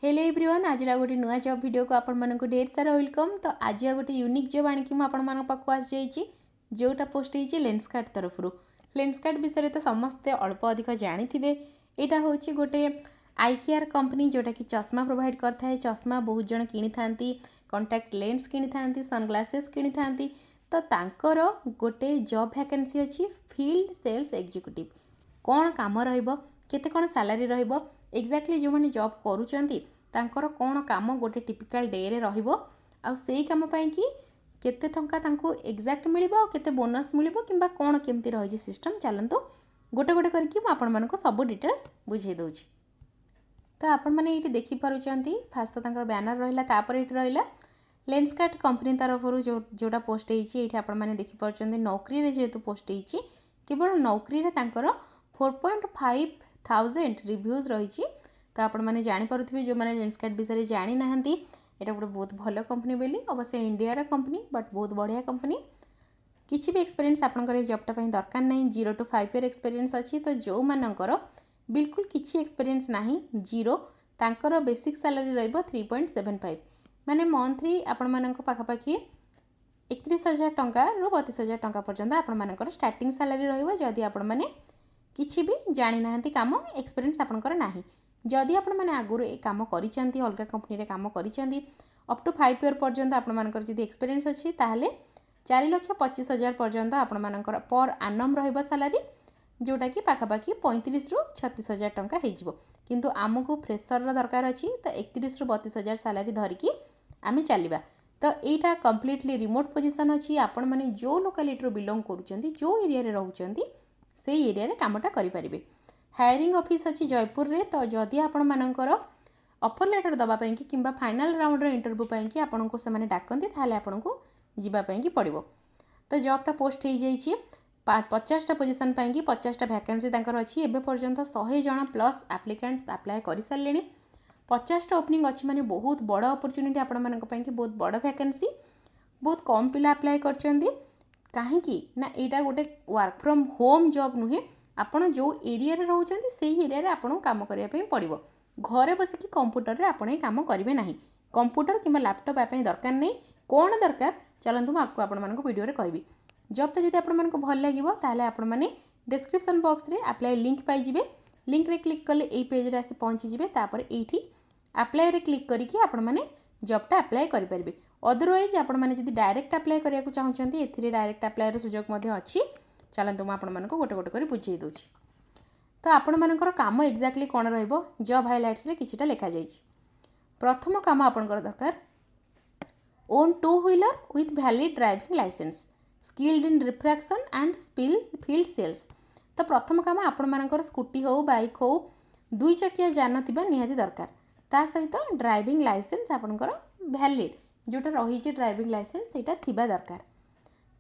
Hello everyone आज गोटे नुआ जॉब वीडियो को आपण मानक ढेर सारा वेलकम। तो आज गोटे यूनिक जॉब आनिक आपण मान पाक आस जाइए जोटा पोस्ट होती लेंसकार्ट तरफ लेंसकार्ट विषय तो समस्ते अल्प अधिक जानी यहाँ हूँ गोटे आई केयर कंपनी जोटा कि चश्मा प्रोवाइड करता है। चश्मा बहुत जन किनी थांती, कंटाक्ट लेंस किनी थांती, सनग्लासेस किनी थांती। तो तांकर गोटे जॉब वैकेंसी अच्छी फील्ड सेल्स एग्जीक्यूटिव। कौन काम रहिबो, केते कौन सैलरी रहिबो, एक्जाक्टली जो मैंने जॉब करूचंती तांकर कौन काम गोटे टिपिकल डे रे रहिबो आ सेही काम पई कि केते टंका तांको एक्जाक्ट मिलिबो, केते बोनस मिलिबो किंबा कौन केमती रही सिस्टम। चलंतु गोटे गोटे करके मु आपण मानको सब डिटेल्स बुझे दउची। तो आपण माने एठी देखि पारुचंती फास्ट तो तांकर बैनर रहिला, तापर एठी रहिला लेंसकार्ट कंपनी तरफ जोटा पोस्ट होईची। एठी आपण माने देखि पारुचंती नौकरी रे जेतु पोस्ट होईची केवल नौकरी रे तांकर 4.5 थाउजेंड रिव्यूज रही। तो आपण मैंने जानीपे जो मैंने लेंसकार्ट विषय जानी ना यहाँ गोटे बहुत भल कंपनी बोली, अवश्य इंडिया कंपनी बट बहुत बढ़िया कंपनी। किसी भी एक्सपीरियंस आपंकर जॉबटा दरकार ना, 0 to 5 ईयर एक्सपीरियंस अच्छी। तो जो मानकर बिल्कुल किसी एक्सपीरियंस ना जीरो, तांकर बेसिक सैलरी रहिबो 3.75 माने मंथली आपण मानक पाखापाखि 31,000 टंका रु 32,000 टंका पर्यंत आपण मानकर स्टार्टिंग सैलरी रहिबो जदि आपण माने किसी भी जानी ना काम एक्सपीरियंस आपंकर नाही। जदि आपण माने आगुर ए काम करिसेंती, अलगा कंपनी रे काम करिसेंती, अप टू 5 ईयर पर्यंत आपण मानकर जदि एक्सपीरियंस अछि ताहले 4,25,000 पर्यंत आपण मानकर पर एनम रहिबो सैलरी, जोटा कि पाखापाखि 35 रु 36,000 टंका हेजिबो। किंतु आमको फ्रेशर रो दरकार अछि तो 31 रु 32,000 सैलरी धरिकी आमे चलिबा। तो एटा कंप्लीटली रिमोट पोजीशन अछि। आपण माने जो लोकालिटी रो बिलोंग करूचंती, जो एरिया रे रहउचंती से एरिया रे कामटा करि परिबे। हायरिंग ऑफिस अच्छी जयपुर रे। तो जदि आपण मानकर ऑफर लेटर दबा पई कि किंबा फाइनल राउंड रे इंटरव्यू पई कि आपण को से माने डाकंती ताले आपण को जिबा पई कि पड़िबो। तो जॉबटा पोस्ट हो जाइए 50टा पोजीशन पई कि 50टा वैकेंसी तांकर अछि। एबे पर्यंत 100 जण प्लस एप्लिकेंट्स अप्लाई करि सारलेनी। 50टा ओपनिंग अछि माने बहुत बड़ अपॉर्चुनिटी आपण मानक पई कि बहुत बड़ वैकेंसी। बहुत कम पिला अप्लाई करचंदी काहेकि ना एटा गोटे वर्क फ्रॉम होम जॉब नुहे। आपण जो एरिया रे रहउचंती सेही एरिया रे आपण काम करिया पई पड़िबो। घरे बसिकी कंप्यूटर रे आपण काम करिवे नाही। कंप्यूटर किंबा लैपटॉप आपई दरकार नहीं। कौन दरकार चलंतु मैं आपको आपण मानको वीडियो रे कहबी। जॉबटा जदि आपण मानको भल लागिवो ताले आपण माने डिस्क्रिप्शन बॉक्स रे अप्लाई लिंक पाई जिवे। लिंक रे क्लिक कले एई पेज रे आसी पहुंची जिवे। तापर एठी अप्लाई रे क्लिक करिकि आपण माने जॉबटा अप्लाई करि परिबे। अदरवाइज आपण माने जदि डायरेक्ट अप्लाई करिया को चाहुचंती एथिरे डायरेक्ट अप्लाई रो सुजोग मध्ये अछि। चलंतु मैं आपण मानको गोटे गोटे करी बुझेई दोछि। तो आपण मानकर काम एक्जाक्टली कौन रहिबो जॉब हाइलाइट्स रे किछिटा लिखा जाइछि। प्रथम काम आपनकर दरकार own 2 wheeler with valid driving licence, skilled in refraction and field sales. तो प्रथम काम आपण मानकर स्कूटी हो, बाइक हो, 2 चकिया जान थिबा निहाती दरकार। ता सहित ड्राइविंग लाइसेंस आपनकर वैलिड जोटा रही ड्राइविंग लाइसेंस सेटा थिबा दरकार।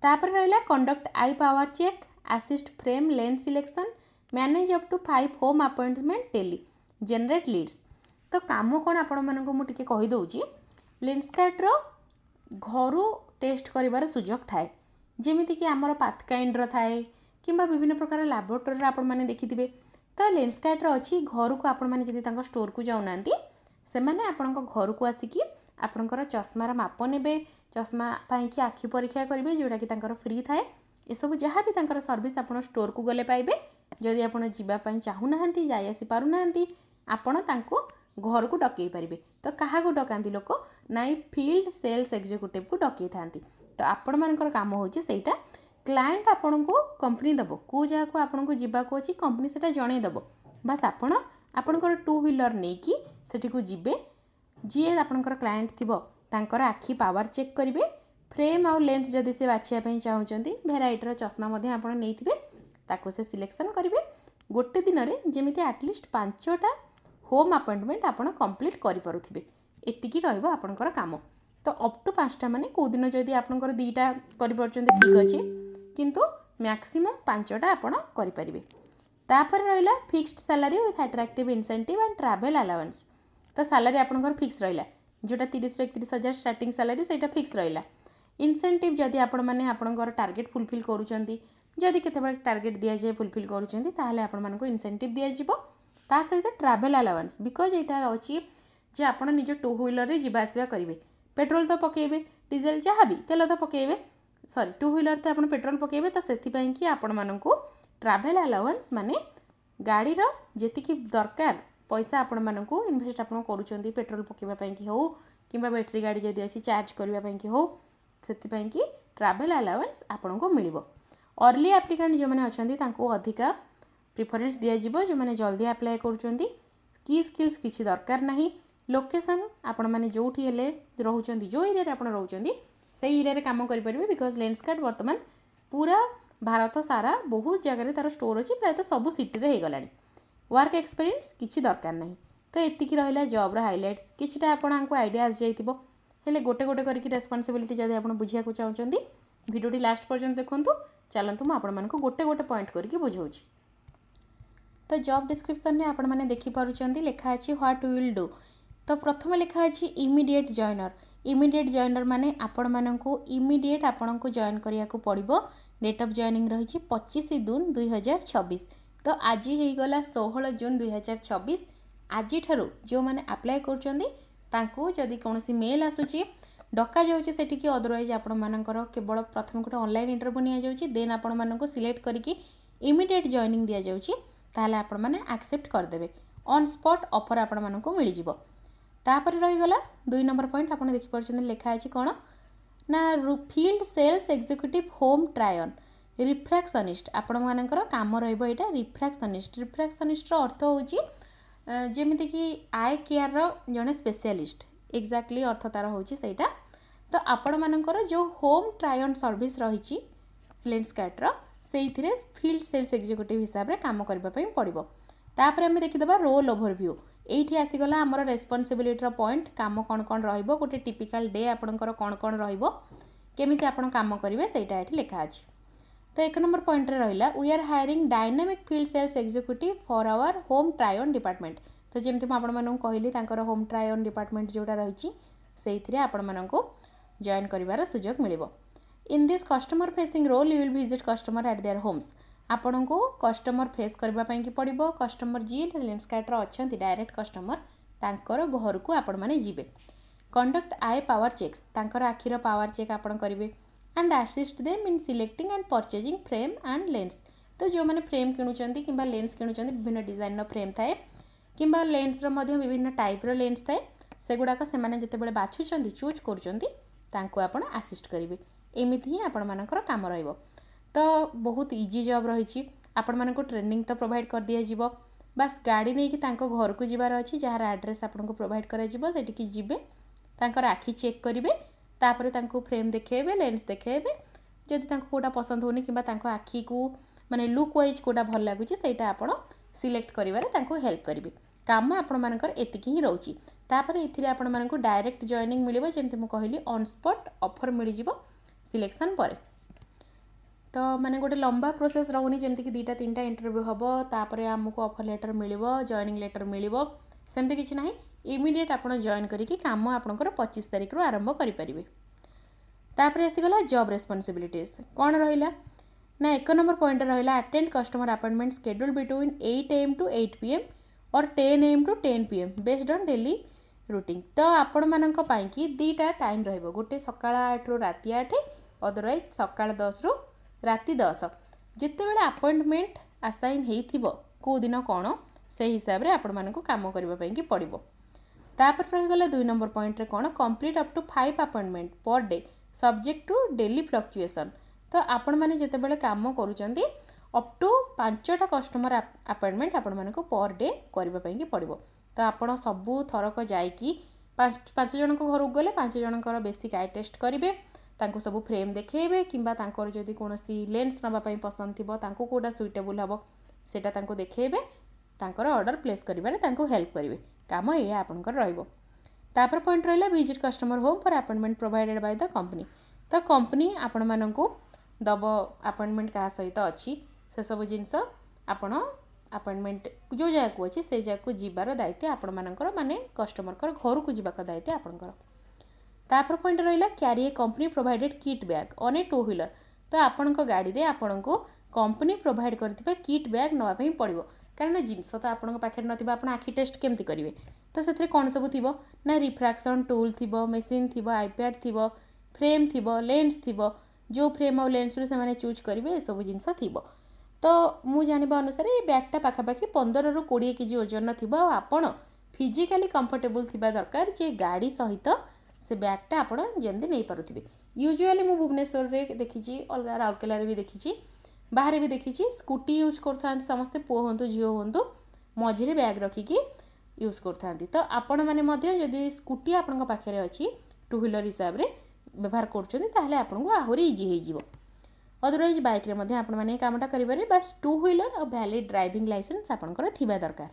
तापर रहिला conduct eye power check, assist frame lens selection, manage up to 5 home appointment daily, generate leads. तो काम कौन आपण मानक मु टिके कहि दउची। लेंसकार्ट रो घरु टेस्ट करिवार सुजोग थाए, जेमिति कि हमर पाथकाइंड रो थाए किंबा विभिन्न प्रकार लैबोरेटरी आपण माने देखिथिबे। तो लेंसकार्ट रो अछि घर को आपण माने जदि तांका स्टोर को जाउ नांती से माने आपणको घर को आसिकी आपणकर चश्मार माप नेबे, चश्मा पाई कि आखि परीक्षा करिवे जोटा कि तांकर फ्री थाए। ए सब जहाँ भी तांकर सर्विस आपण स्टोर को गले पाइबे। जदि आपण जीवा पई चाहू नाहंती, जाय आसी पारु नाहंती, आपण तांको घर को डकई पारिबे। तो कहा को डकांती लोक नाई फील्ड सेल्स एग्जीक्यूटिव को डकई थांती। तो आपण मानकर काम होची सेटा क्लाइंट आपण को कंपनी दबो, को जहा को आपण को जीवा को अछि कंपनी सेटा जणै दबो। बस आपण आपणकर 2 व्हीलर नै कि सेठी को जिबे। जी आपणकर क्लाइंट थिबो तांकर आखि पावर चेक करिवे। फ्रेम आउ लेंस जदि से बाछिया पई चाहुचंती भेराइटर चश्मा मध्ये आपण नेइथिबे, ताको से सिलेक्शन करिवे। गोटे दिन रे जेमिति एटलिस्ट 5टा होम अपॉइंटमेंट आपण कंप्लीट करि परुथिबे। एतिकी रहइबो आपणकर काम। तो अप टू 5टा माने को दिन जदि आपणकर 2टा करि परचंती ठीक अछि, किंतु मैक्सिमम 5टा आपण करि परिबे। तापर रहिला fixed salary with attractive incentive and travel allowance. तो सैलरी आपणकर फिक्स रहिला, जोटा 30 रु 31,000 स्टार्टिंग सैलरी सेटा फिक्स रहिला। इंसेंटिव जदि आपण माने आपणकर टार्गेट फुलफिल करूचंती, जदि केतेबेले टार्गेट दिया जाए फुलफिल करूचंती ताहले आपण मानको इंसेंटिव दिया जिवो। ता सहित ट्रैवल अलाउंस बिकॉज एटा अछि जे आपण निज टू व्हीलर रे जीवा आसिबा करिवे पेट्रोल तो पकेबे डीजेल जहाँ भी तेल तो पकेबे सॉरी टू व्हीलर तो आपण पेट्रोल पकेबे तो सेथिपाई कि आपण मानकू ट्रैवल अलाउंस माने गाड़ीर जेतिकी दरकार पैसा आपण मानकू इन्वेस्ट आपण करूचंती पेट्रोल पकेबा पई कि हो किंबा बैटरी गाड़ी जदि अछि चार्ज करबा पई कि हो सेथिपाई कि ट्रैवल अलाउंस आपण को मिलिबो। अर्ली एप्लिकेंट जो मैंने अच्छा तांको अधिका प्रिफरेन्स दिज्व जो मैंने जल्दी अप्लाई करुँच की स्किल्स किसी दरकार नहीं लोकेशन आपण मैंने जो रोच जो एरिया आप रोच से एरिया काम करेंगे बिकज लेंसकार्ट बर्तमान पूरा भारत सारा बहुत जगह तार स्टोर अच्छी प्रायतः सब सिटी रे गला वर्क एक्सपीरियंस किसी दरकार नहीं तो एतिकी रहा जॉब्र हाइलाइट्स किछिटा आपको आइडिया आसी जाइए हेले गोटे गोटे करके रेस्पॉन्सिबिलिटी जब आप बुझा चाहते भिडियोटी लास्ट पर्यंत देखूँ चलतु मुझे गोटे गोटे पॉइंट करके बुझाऊँ। तो जॉब डिस्क्रिप्शन में आपण मैंने देखिपुंट लिखा अच्छी व्हाट विल डू तो प्रथम लिखा अच्छी इमीडिएट जॉइनर माने आपण मानकू इमीडिएट आपण को जॉइन करिया को पड़िबो। डेट ऑफ जॉइनिंग रही 25 जून 2026 तो आज ही गला 16 जून 2026 आज ठारू जो मैंने अप्लाई कर जदि कौन मेल आसूची डका जाऊँगी सेठिकी अदरवाइज आपण मानकर केवल प्रथम गोटे ऑनलाइन इंटरव्यू नि जाऊँगी देन आपण मानक सिलेक्ट करके इमीडिएट जॉइनिंग दि जाऊँगी ताहले आपण माने एक्सेप्ट करदेबे ऑन स्पॉट ऑफर आपण मानक मिल जिवो। तापर रहीगला 2 नंबर पॉइंट आपण देखि परछन लिखा अछि कोन ना फील्ड सेल्स एग्जीक्यूटिव होम ट्रायन रिफ्रैक्शनिस्ट आपण मानकर काम रहइबो एटा रिफ्रैक्शनिस्ट रो अर्थ होची जेमिति कि आई केयर रो जने स्पेशलिस्ट एक्जाक्टली अर्थ तार होची सेटा तो आपण मानकर जो होम ट्रायन सर्विस रही लेंसकार्ट रो से फील्ड सेल्स एग्जीक्यूटिव हिसाब से काम करने पड़ो। तापर आम देखीदा रोल ओवरव्यू ये आसीगला आमर रेस्पॉन्सिबिलिटी पॉइंट काम कौन कौन रहिबो गोटे टिपिकल डे आपणकर कौन कौन रहिबो केमिति आपण काम करेंगे सेटा ये लिखा अछि। तो 1 नंबर पॉइंट रे रहिला we are hiring dynamic field sales executive for our home try on department तो जमती आपण मानक कहली तांकर होम ट्रायन डिपार्टमेंट जोटा रही से आपण मानक जॉइन करिवार सुजोग मिलिबो। In this customer facing role you will visit customer at their homes आपण को कस्टमर फेस करने की पड़ो कस्टमर जी लेंसकार्ट अच्छा डायरेक्ट कस्टमर तांकर घर को आपण मैंने जीवे कंडक्ट आई पावर चेक्स तांकर आखिर पावर चेक आपण करेंगे and assist them in selecting and purchasing frame and lens तो जो मैंने फ्रेम किणुचंती किंबा लेंस किणुचंती विभिन्न डिजाइन फ्रेम थाए किंबा लेंस विभिन्न टाइप रो लेंस थाए सेगुड़ाक से जितेबाला बाछुंट चूज कर आसिस्ट करेंगे एमती ही आपण मानकर काम रहिबो। तो बहुत इजी जॉब रही आपण मानक ट्रेनिंग तो प्रोवाइड कर दिया जिवो बस गाड़ी नहीं कि तांको घर को जीवार अच्छी जार एड्रेस आपन को प्रोवाइड करा जिवो सेटिकी जिबे तांकर आखि चेक करिवे तापरे तांको फ्रेम देखेबे लेंस देखेबे जदि तांको कोटा पसंद होनी किंबा तांको आखि को माने लुक वाइज कोटा भल लागुची सेटा आपण सिलेक्ट करिवारे तांको हेल्प करिवे काम आपण मानकर एतिकी ही रहउची। तापरे इथिरे आपण मानक डायरेक्ट जॉइनिंग मिलिबो जेमति मु कहली ऑन स्पॉट ऑफर मिल जिवो सिलेक्शन पर तो माने गोटे लंबा प्रोसेस रहूनी जमती कि 2टा 3टा इंटरव्यू हम तापर आमको ऑफर लेटर मिलिबो जॉइनिंग लेटर मिलिबो सेमती किछि नाही इमीडिएट आपण जॉइन करिकि काम आपनकर 25 तारिख रु आरंभ करि परिबे। तापर आसीगला जॉब रेस्पॉन्सिबिलिटीज कौन रहिला ना 1 नंबर पॉइंट रहिला attend customer appointment schedule between 8 AM to 8 PM और 10 AM to 10 PM based on daily routine तो आपण मानक पाई कि 2टा टाइम रहिबो गोटे सकाळ 8 रु राति 8 अदरवाइज सकाळ 10 रु राति 10 जिते बेले अपॉइंटमेंट असाइन हेइथिबो को दिन कोन से हिसाब रे आपण मानक काम करबा पई कि पड़िबो। तापर रहिगला 2 नंबर पॉइंट रे कोन complete up to 5 appointment per day subject to daily fluctuation तो आपण माने जते बेले काम करूचंती अप टू 5टा कस्टमर अपॉइंटमेंट आपण मानक पर डे करबा पई कि पड़िबो। तो आपण सबु थरक जाईकी 5 जनक घर को गले 5 जनकर बेसिक आई टेस्ट करेंगे तांको सब फ्रेम देखेबे किंबा तांकर जदि कोनोसी लेंस नबा पई पसंद थिबो तांको कोडा सुइटेबल हबो सेटा तांको देखेबे तांकर ऑर्डर प्लेस करिबारे तांको हेल्प करिवे काम ए आपनकर रहइबो। तापर पॉइंट रहला visit customer home for appointment provided by the company तो कंपनी आपण माननकु दबो अपॉइंटमेंट का सहित अछि से सब जिंस आपण अपॉइंटमेंट जो जगह को अच्छी से जगह को जीवार दायित्व आपण मानकर माने कस्टमर कर घर को जीवाक दायित्व आपणकर। तापर पॉइंट रहिला carry a company provided kit bag on a 2 wheeler तो आपण गाड़ी रे आपण को कंपनी प्रोवाइड करथिबा किट बैग नवा पई पड़िबो कारण जिनस तो आपण पाखे नथिबा आपण आखि टेस्ट केमती करेंगे तो से कौन सब थी ना रिफ्रैक्शन टूल थी मेसीन थी आईपैड थी फ्रेम थी लेंस थी जो फ्रेम और लेंस से चूज करेंगे ये सब जिनस थी तो मु जानिबा अनुसार ये बैगटा पाखापाखि 15 ରୁ 20 केजी ओजन थी आपण फिजिकाली कंफर्टेबल थिबा दरकार जे गाड़ी सहित से बैगटा आपण जमती नहीं पारुथिबे। यूजुअली मु भुवनेश्वर रे देखिछि अलगा राउरकेला रे भी देखिछि बाहर भी देखिछि स्कूटी यूज करथांती समस्ते पुओ होंतु झियो होंतु मझिरे बैग रखिकी यूज करथांती। तो आपण माने मध्य जदि स्कूटी आपन पाखे अछि टू व्हीलर हिसाब रे व्यवहार करछन्ती ताहले आपन को आहुरी इजी हे जिवो। अदरवाइज बाइक रे मध्य आपण माने कामटा करिबारे बस टू व्हीलर और वैलिड ड्राइविंग लाइसेंस आपनकर थिबा दरकार।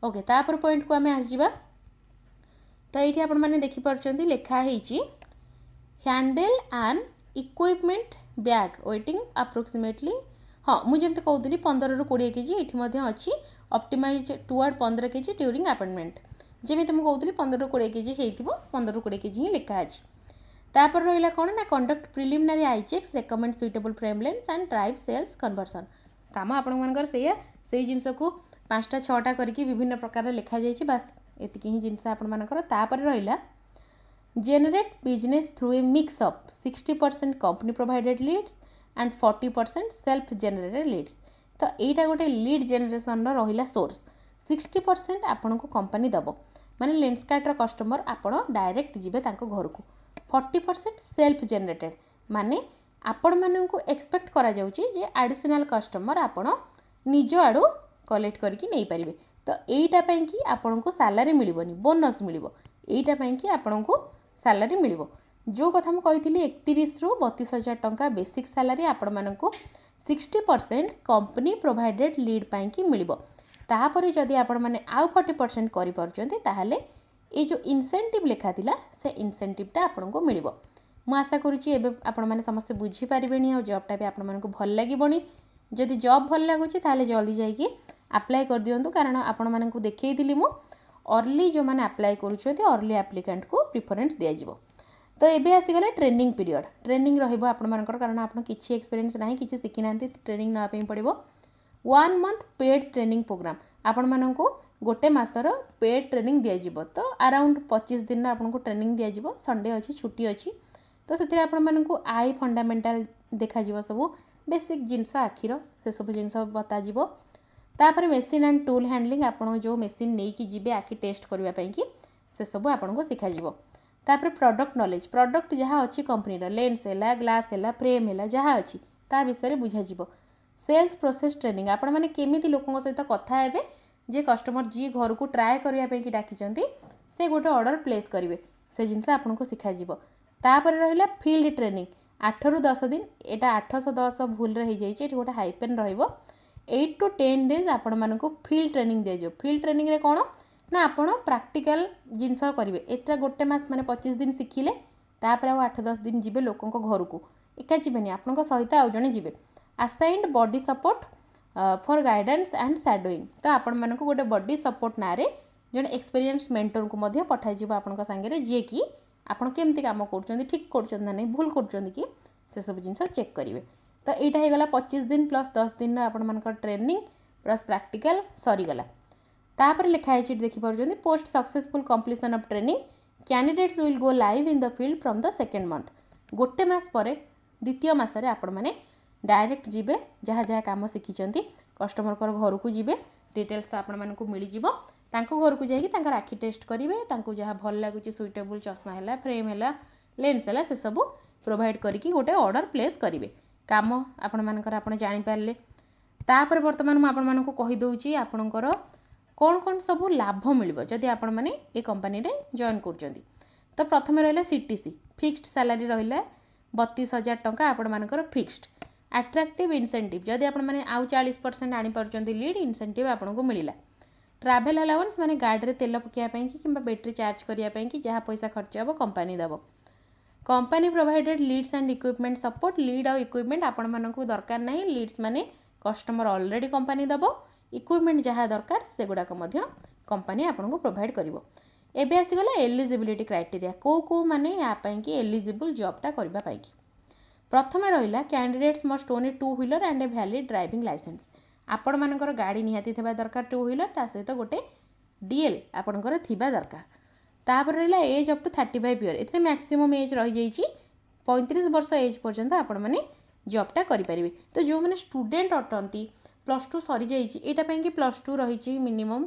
ओके तापर पॉइंट को आमे आस जिबा। तो ये आपण माने देखि परछन्ती लेखा हेछि handle and equipment bag weighing approximately हाँ मुझे जमते कहूली 15 ରୁ 20 केजी ये अच्छी optimise toward 15 KG during appointment जमी तुम कहूली 15 ରୁ 20 केजी हो 15 ରୁ 20 केजी ही लिखा अच्छी। तापर रहा कौन ना conduct preliminary eye checks recommend suitable frame lens and drive sales conversion काम आपण से जिनस को 5टा 6टा करके विभिन्न प्रकार लिखा जाइए बास एतिक ही जिनस आपर तापर रहा generate business through a mix of 60% company provided leads and 40% self generated leads. तो यहाँ गोटे लीड जेनरेशन रहा सोर्स 60% आपन को कंपनी दब माने लेंसकार्टर कस्टमर आपण डायरेक्ट जीवे तांको घर को 40% सेल्फ जेनरेटेड माने आपण मानन को एक्सपेक्ट करा जाउची जे एडिशनल कस्टमर आपण निज आड़ू कलेक्ट करके नहीं पारिबे। तो एटा पई कि आपण को सैलरी मिलबोनी बोनस मिलबो एटा पई कि आपण को सैलरी मिलबो जो कथा मु कहिथिली 31 ରୁ 32,000 टंका बेसिक सैलरी आपण मानन को 60% कंपनी प्रोवाइडेड लीड पई कि मिलबो। तापरे जदि आपण माने आउ 40% करि परचंती ताहाले ए जो इंसेंटिव लेखा थिला से इंसेंटिवटा आपण को मिलबो। मु आशा करूची एबे आपण माने समस्त बुझी पारिबेनी और जॉबटा भी आपण मानन को भल लागिबोनी। जदि जॉब भल लागुची ताहाले जल्दी जाइकी अप्लाई कर दियंतु कारण आपण मानन को देखैथिली मु अर्ली जो माने अप्लाई करूछथि अर्ली एप्लिकेंट को प्रेफरेंस दिया जिवो। तो एबे आसीगला ट्रेनिंग पीरियड ट्रेनिंग रहिबो आपण मानकर कारण आपण किछि एक्सपीरियंस नाही किछि सिखि नांती ट्रेनिंग ना पई पड़िबो 1 मंथ पेड ट्रेनिंग प्रोग्राम आपण मानन को गोटे मासर पेड ट्रेनिंग दिया जिवो। तो अराउंड 25 दिन आपण को ट्रेनिंग दिया जिवो संडे अछि छुट्टी अछि तो सेतिर आपण मानन को आई फंडामेंटल देखा जिवो सब बेसिक जिंस आखिर से सब जिंस बता जिवो। तापर मशीन एंड टूल हैंडलिंग आपण जो मशीन नै कि जिबे आखि टेस्ट करबा पई कि से सब आपण को सिखा जिवो। तापर प्रोडक्ट नॉलेज प्रोडक्ट जहाँ अच्छी कंपनी लेंस है ग्लास है फ्रेम है जहाँ अच्छी ता विषय बुझा जिवो। सेल्स प्रोसेस ट्रेनिंग आपण माने केमिति लोकन सहित कथा हेबे जे कस्टमर जी घर को ट्राए करबा पई कि डाकिचंती से गोटे ऑर्डर प्लेस करिवे से जिनस आपण को सिखा जिवो। तापर रहिला फील्ड ट्रेनिंग 8 ରୁ 10 दिन एटा 810 भूल रे हो जाइए गोटे हाइपेन रहिबो 8 to 10 डेज आपण मानक फील्ड ट्रेनिंग दिया जो। फील्ड ट्रेनिंग रे कोन ना आपण प्रैक्टिकल जिनस करेंगे एटा गोटे मास माने 25 दिन शिखिले तापर आ 8-10 दिन जीवे लोकों घर को एका जीवेनि आपण सहित आउ जणे जीवे। Assigned body support for guidance and shadowing तो आपण मानक गोटे बॉडी सपोर्ट ना रे जणे एक्सपीरियंस मेंटर को मध्य पठाई जीव आपण संगे जे कि आपण केमती काम करछन्ती ठीक करछन्ती ना नहीं भूल करछन्ती कि से सब जिनस चेक करेंगे। तो यहाँ हो गला 25 दिन प्लस 10 दिन आपण मानक ट्रेनिंग प्लस प्रैक्टिकल सरीगला। तापर लिखा है देखी party post successful completion of training candidates will go live in the field from the second month गोटे मास पर द्वितीय मासरे आपण मैंने डायरेक्ट जीवे जहाँ जहाँ कम शिखिंट कस्टमर घर को जीवे डिटेल्स तो आपण मानक मिलଯିव घर को जाकर आखि टेस्ट करेंगे जहाँ भल लगुच सुइटेबल चश्मा है फ्रेम है लेंस है से सब प्रोवाइड करके गोटे ऑर्डर प्लेस करेंगे काम आपण मानकर आपण जानीपारे। तापर बर्तमान मुझे आपण मानक कहीदे आपणकर कौन कौन सब लाभ मिल जदि आपण मैंने ये कंपनी रे जॉइन कर। तो प्रथम रहा सीटीसी फिक्स्ड सैलरी रहा 32,000 टंका आपण मानकर फिक्स्ड अट्रैक्टिव इंसेंटिव जदि आपण मैंने आउ 40% आनी पार्टी लीड इंसेंटिव आपन को मिला। ट्रैवल अलाउंस माने गाड़ी रे तेल पकाइबा कि बैटरी चार्ज करने की जहाँ पैसा खर्च हे कंपनी दब। Company provided leads and equipment support lead और इक्विपमेंट आपण मानक दरकार नहीं लीड्स माने कस्टमर ऑलरेडी कंपनी दब इक्विपमेंट जहाँ दरकार से गुड़ाक कंपनी आपको प्रोवाइड करिवो। एबे आसीगला एलिजिबिलिटी क्राइटेरिया को माने यापाई कि एलिजिबल जॉबटा करबा पाई कि प्रथमे रहिला candidates must own a 2 wheeler and a valid driving licence आपण मानकर गाड़ी निहाती थिबा दरकार 2 व्हीलर ता सहित गोटे डीएल आपणकर थिबा दरकार। तापर रहला एज अप टू 35 ईयर एथे मैक्सिमम एज रही जाइछि 35 वर्ष एज पर्यंत आपण माने जॉबटा करि परिबे। तो जो माने स्टूडेंट अटंती +2 सरी जाइछि एटा पई कि +2 रहिछि मिनिमम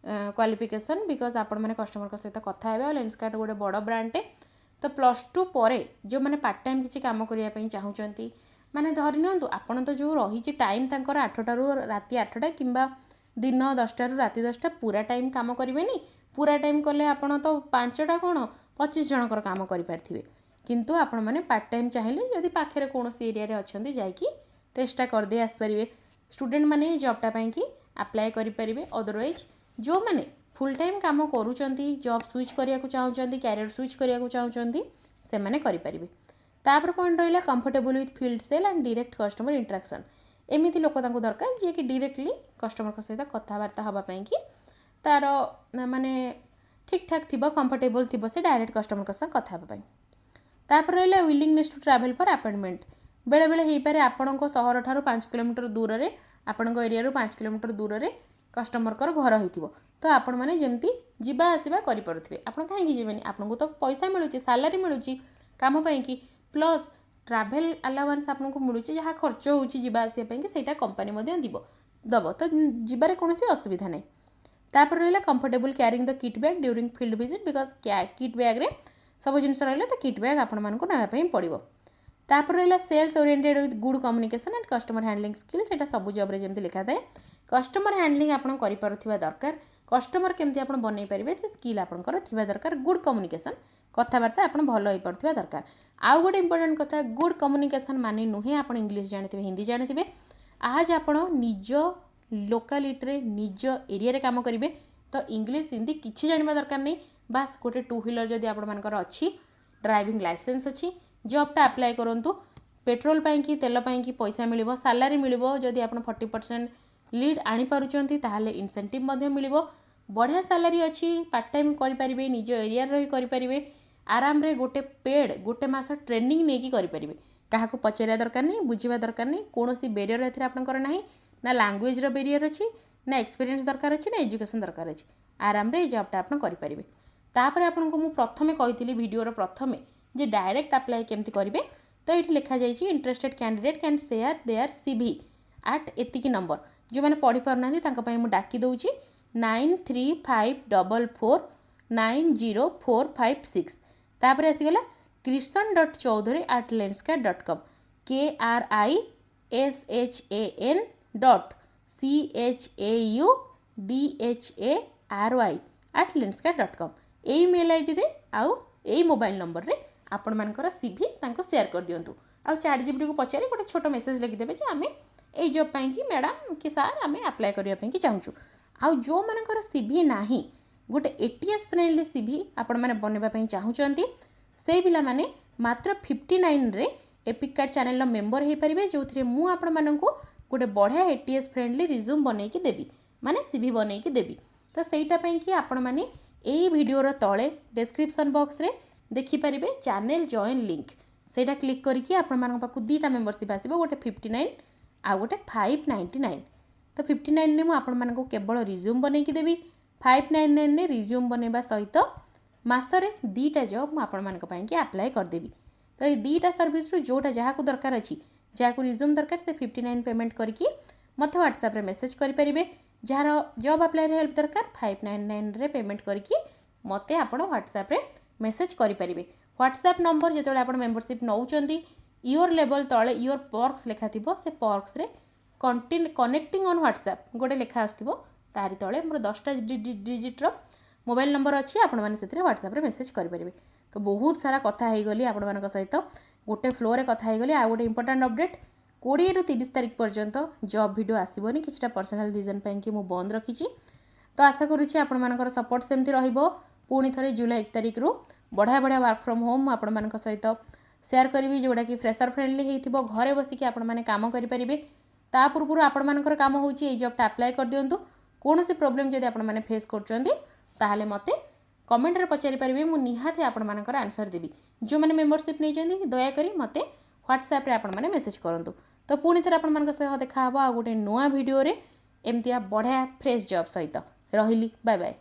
क्वालिफिकेशन बिकॉज आपण माने कस्टमर का सहित कथा हेबे। लेंसकार्ट गोटे बड़ ब्रांड तो +2 परे जो माने पार्ट टाइम किछि काम करिया पई चाहुचंती माने धरि नियंतु आपण तो जो रहिछि टाइम तांकर 8टा रु राति 8टा किंबा दिन 10टा रु राति 10टा पूरा टाइम काम करिवेनी। पूरा टाइम कले आपण तो 5टा कोन 25 जनकर काम करि पारथिबे किंतु आपण माने पार्ट टाइम चाहिए जदि पाखरे कोनोसी एरिया रे अछंती जाईकी टेस्टा कर दे आस परिबे। स्टूडेंट माने जॉबटा पई कि अप्लाई करि परिबे। अदरवाइज जो माने फुल टाइम काम करूचंती जॉब स्विच करिया को चाहुचंती कैरियर स्विच करिया को चाहुचंती से माने करि परिबे। तापर पॉइंट रहिला comfortable with field sale and direct customer interaction. एमिति लोक तांको दरकार जे कि डायरेक्टली कस्टमर का सहित कथाबार्ता हबा पई कि तार माने ठीक ठाक थिबो कंफर्टेबल थिबो से डायरेक्ट कस्टमर का संग कथा हबा पई। तापर रहिला willingness to travel for appointment. बेले बेले हेई पारे आपणको शहर ठारू 5 किलोमीटर दूर रे आपणको एरिया रो 5 किलोमीटर दूर रे कस्टमर कर घर होइथिबो तो आपण माने जेमती जिबा आसीबा करि परथिबे। आपण काहे कि जेबेनी आपनको तो पैसा मिलुची सैलरी मिलुची काम पई कि प्लस ट्रैवल अलाउंस आपनको मिलुची जहा खर्च होउची जिबा आसी पई कि सेटा कंपनी मध्ये दबो तो जिबारे कोनोसी असुविधा नै। तापर रहिला comfortable carrying the kit bag during field visit because kit bag रे सब जिनस रहिले तो किट बैग आपण मानको नया पई पड़िबो। तापर रहिला sales oriented with good communication and customer handling skill सेटा सब जॉब रे जेमति लिखा थाए कस्टमर हैंडलिंग आपण करि पारुथिबा दरकार। कस्टमर केमति आपण बनै परिबे से स्किल आपणकर थिबा दरकार। गुड कम्युनिकेशन कथाबार्ता आपण भलो होई पड़थिबा दरकार। आउ गोटे इंपोर्टेंट कथा गुड कम्युनिकेशन माने नुहे आपण इंग्लिश जानिथिबे हिंदी जानिथिबे। आज आपण निज लोकालिटी रे निज एरिया रे काम करिवे तो इंग्लिश हिंदी किछि जानिबा दरकार नै। बास गोटे 2 व्हीलर जदि आपण मानकर अछि ड्राइविंग लाइसेंस अछि जॉबटा अप्लाई करंतु पेट्रोल पाई कि तेल पाई कि पैसा मिलिबो सैलरी मिलिबो। जदि आपण 40% लीड आनी पारुचंती ताहाले इंसेंटिव मध्ये मिलिबो। बढ़िया सैलरी अछि पार्ट टाइम करि परिबे निज एरिया रही करि परिबे आराम रे गोटे पेड गोटे मास ट्रेनिंग नेकी करि परिबे। काहाको पचरिया दरकार नै बुझिबा दरकार नै कोनोसी बेरियर एथरे आपनकर नाही ना लैंग्वेज रो बेरियर अछि ना एक्सपीरियंस दरकार अछि ना एजुकेशन दरकार अछि आराम रे जॉबटा आपण करि परिबे। तापर आपनको मु प्रथमे कहितली वीडियो रो प्रथमे जे डायरेक्ट अप्लाई केमति करिवे तो एठी लिखा जाइछि interested candidate can share their CV at एतिकी नंबर जो माने पढि पारनांती तांका पई मु डाकी दउछि 9354490456। तापर आसीगला krishan.choudhury@lenskart.com KRISHANDHAUDHARY@lenskart.com एई मेल आईडी रे आउ एई मोबाइल नंबर रे आपण मानकर सीवी तांको शेयर कर दियंतु। आउ चैट जीपीटी को पचारे गोटे छोटो मेसेज लिखि देबे जे आमे एई जॉब पई कि मैडम कि सर आमे अप्लाई करिया पई कि चाहूछु। आउ जो मानकर सीवी नाही गोटे एटीएस फ्रेंडली सीवी आपण माने बनेबा पई चाहूचंती से पिला माने मात्र 59 रे एपिक कार्ड चैनल रो मेंबर हे परिबे जो थरे मु आपण माननको गोटे बढ़िया एटीएस फ्रेंडली रिज्यूम बनै कि देबी माने सीवी बनै कि देबी। तो सेटा पई कि आपण माने एई वीडियो रो तळे डिस्क्रिप्शन बॉक्स रे देखि परिबे चैनल जॉइन लिंक सेटा क्लिक करिकि आपण मानक पाकु दीटा मेंबरशिप आसीबो गोटे 59 आ गोटे 599। तो 59 ने मु आपण मानक केवल रिज्यूम बनै कि देबी 599 ने रिज्यूम बनेबा सहित मासरे दीटा जॉब मु आपण मानक पई कि अप्लाई कर देबी। तो ये दीटा सर्विस रु जोटा जहा को दरकार अछि जहा को रिज्यूम दरकार से 59 पेमेंट करके मते व्हाट्सएप रे मेसेज करि परिबे। जार जॉब अप्लाई रे हेल्प दरकार 599 रे पेमेंट करके मते आपण व्हाट्सएप रे मेसेज करि परिबे। व्हाट्सएप नंबर जेतोले आपण मेंबरशिप नउचंती योर लेवल तळे योर पर्क्स लेखा थिबो से पर्क्स रे कनेक्टिंग ऑन व्हाट्सएप गोटे लेखा आस्थिबो तारि तळे मोर 10टा डिजिट रो मोबाइल नंबर अछि आपण माने सेतरे व्हाट्सएप रे मेसेज करि परिबे। तो बहुत सारा कथा हे गली आपण मानक सहित गोटे फ्लो रे कथा हे गली। आ गोटे इंपोर्टेंट अपडेट 20 रु 30 तारिख पर्यंत जॉब वीडियो आसीबोनी किछटा पर्सनल रीजन पई कि मु बंद रखिछि। तो आशा करूछि आपण मानकर सपोर्ट सेमति रहिबो। पुणी थरे जुलाई 1 तारिख रु बढ़िया बढ़िया वर्क फ्रॉम होम आपण मानक सहित शेयर करी जोटा कि फ्रेशर फ्रेंडली हेतिबो घरे बसी कि आपण माने काम करि परिबे। ता पूर्व आपण मानकर काम होउछि ए जॉबटा अप्लाई कर दियंतु। कोनोसी प्रॉब्लम जदि आपण माने फेस करचंती ताहाले मते कमेंट रे पचारि परिबे मु निहाती आपण मानकर आंसर देबी। जो माने मेंबरशिप नै जंदी दया करी मते व्हाट्सएप रे आपण माने मेसेज करंतु। तो पुणी थरे आपण मानक सह देखा हबो आ गोटे नोआ वीडियो रे। एमतिया बढ़िया फ्रेश जॉब सहित रहिली बाय बाय।